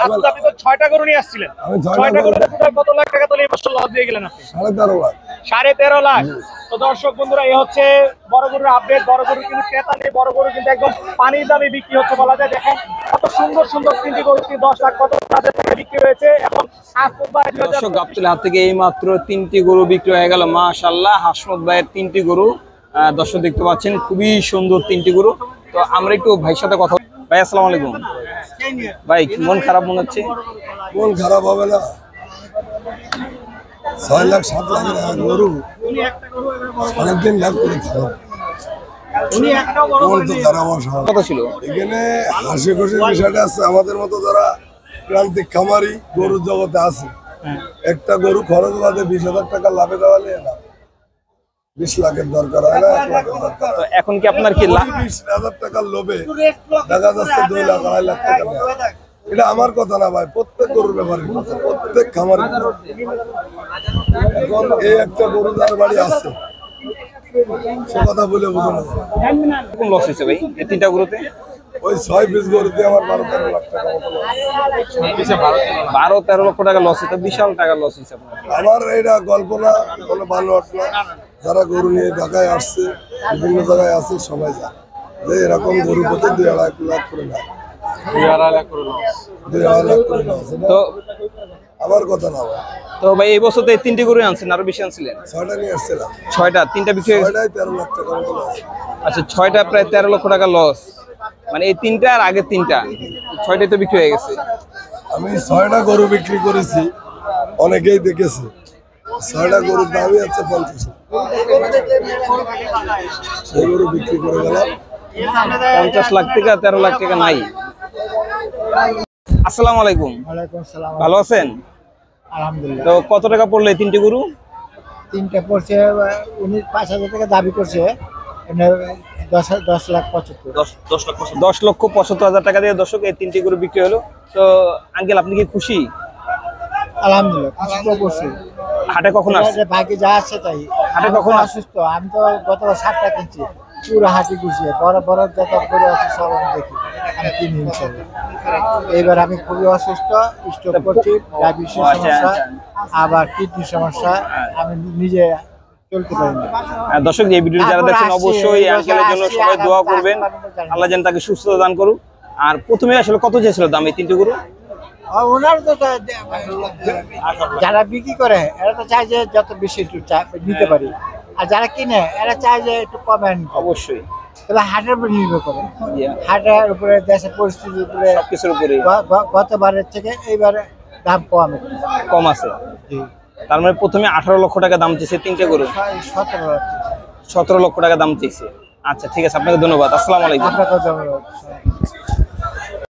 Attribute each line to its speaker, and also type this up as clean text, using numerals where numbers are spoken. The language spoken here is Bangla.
Speaker 1: আপনি তো 6টা গরু নিয়ে আসছিলেন, 6টা গরু কত লাখ টাকা তো এই বছর লস দিয়ে গেলেন আপনি?
Speaker 2: 13.5 লাখ।
Speaker 1: 13.5 লাখ। তো দর্শক বন্ধুরা, এই হচ্ছে বড় গরুর আপডেট। বড় গরু কিন্তু ক্রেতা নেই, বড় গরু কিন্তু একদম পানির দামে বিক্রি হচ্ছে বলা যায়। দেখেন কত সুন্দর সুন্দর তিনটি গরু 10 লাখ কত টাকা বিক্রি হয়েছে। এখন
Speaker 3: দর্শক গাবতলী হাট থেকে এই মাত্র 3টি গরু বিক্রি হয়ে গেল। মাশাআল্লাহ, হাসমত ভাইয়ের 3টি গরু দর্শক দেখতে পাচ্ছেন, খুবই সুন্দর 3টি গরু। তো আমরা একটু ভাইয়ের সাথে কথা। ভাই আসসালামু আলাইকুম। ভাই মন খারাপ মনে হচ্ছে?
Speaker 2: মন খারাপ হবে না, 6 লাখ 7 লাখের এক গরু 3.5 লাখ করে খারাপ।
Speaker 3: কত ছিল
Speaker 2: এখানে? হাসি খুশির বিষয়টা আছে। আমাদের মতো যারা প্রান্তিক খামারি গরুর জগতে আছে, একটা গরু খরচ বাদে 20,000 টাকা লাভে দেওয়ালে 20 লাখের দরকার হয় না, 1 লাখের দরকার।
Speaker 3: এখন কি আপনার কি
Speaker 2: 20,000 টাকার লোভে দেখা যাচ্ছে 2 লাখ 2.5 লাখ টাকা দেয়। এটা আমার কথা না ভাই, প্রত্যেক গরুর ব্যাপারে, প্রত্যেক খামারি। এখন এই একটা গরু যার বাড়ি আছে, সে কথা বলে বুঝো না।
Speaker 3: কোন লস হয়েছে ভাই এই 3টা গরুতে?
Speaker 2: ওই 6 পিস গরুতে আমার 12-13 লাখ টাকা মতো লস।
Speaker 3: 12-13 লক্ষ টাকা লস হয়েছে, বিশাল টাকা লস হয়েছে আপনার।
Speaker 2: আমার এটা গল্প না, কোনো ভালো না। যারা গরু নিয়ে ঢাকায় আসছে, বিভিন্ন জায়গায় আছে, সবাই জানে যে এরকম গরু প্রতি 2.5 লাখ করে নেয়।
Speaker 3: 2.5 লাখ করে লস।
Speaker 2: 2.5 লাখ করে লস।
Speaker 3: তো
Speaker 2: আমার কথা না ভাই।
Speaker 3: তো ভাই এই বছর তো এই 3টি গরু আনছেন, আরো বেশি আনছিলেন?
Speaker 2: 6টা নিয়ে আসছিলাম।
Speaker 3: 6টা, 3টা বিক্রি হয়ে গেছে।
Speaker 2: 6টায় 13 লাখ টাকা মতো লস।
Speaker 3: আচ্ছা, 6টা প্রায় 13 লক্ষ টাকা লস। মানে এই 3টা আর আগের 3টা, 6টাই তো বিক্রি হয়ে গেছে।
Speaker 2: আমি 6টা গরু বিক্রি করেছি, অনেকেই দেখেছে। 6টা গরুর দামই আছে 50 লাখ। সেই গরু বিক্রি করে গেলাম
Speaker 3: 50 লাখ থেকে 13 লাখ টাকা নাই। আসসালামু আলাইকুম।
Speaker 4: ওয়ালাইকুম আসসালাম।
Speaker 3: ভালো আছেন?
Speaker 4: আলহামদুলিল্লাহ।
Speaker 3: তো কত টাকা পড়লো এই 3টি গরু?
Speaker 4: 3টা পড়ছে 5,000 টাকা দাবি করছে, 10 লাখ 75।
Speaker 3: 10 লক্ষ 75,000 টাকা দিয়ে দর্শক এই 3টি গরু বিক্রি হলো। তো আঙ্কেল, আপনি কি খুশি?
Speaker 4: আলহামদুলিল্লাহ, খুশি তো অবশ্যই।
Speaker 3: হাটে কখন আসছে?
Speaker 4: ভাগ্যে যা আছে তাই।
Speaker 3: হাটে কখন
Speaker 4: অসুস্থ, আমি তো গতবার 7টা কিনছি, পুরো হাঁটি ঘুরছে। বড় বড় যত গরু আছে সব আমি দেখি, আমি কিনি ইনশাল্লাহ। এইবার আমি খুবই অসুস্থ, স্ট্রোক করছি, ডায়াবেটিসের সমস্যা, আবার কিডনির সমস্যা, আমি নিজে চলতে পারি না।
Speaker 3: দর্শক, এই ভিডিও যারা দেখছেন অবশ্যই আঙ্কেলের জন্য সবাই দোয়া করবেন, আল্লাহ যেন তাকে সুস্থতা দান করুক। আর প্রথমে আসলে কত চেয়েছিল দাম এই 3টি গরু?
Speaker 4: ওনার তো যারা বিক্রি করে এরা তো চায় যে যত বেশি একটু নিতে পারি, আর যারা কিনে এরা চায় যে একটু কমে নিতে।
Speaker 3: অবশ্যই।
Speaker 4: তবে হাটের উপর নির্ভর করে, হাটের উপরে, দেশের পরিস্থিতির উপরে,
Speaker 3: সবকিছুর উপরে।
Speaker 4: গতবারের থেকে এইবারে দাম
Speaker 3: কম আছে। তার মানে প্রথমে 18 লক্ষ টাকা দাম চেয়েছে 3টে গরু,
Speaker 4: 17
Speaker 3: লক্ষ টাকা দাম চেয়েছে। আচ্ছা ঠিক আছে, আপনাকে ধন্যবাদ। আসসালামু আলাইকুম।
Speaker 4: আপনাকে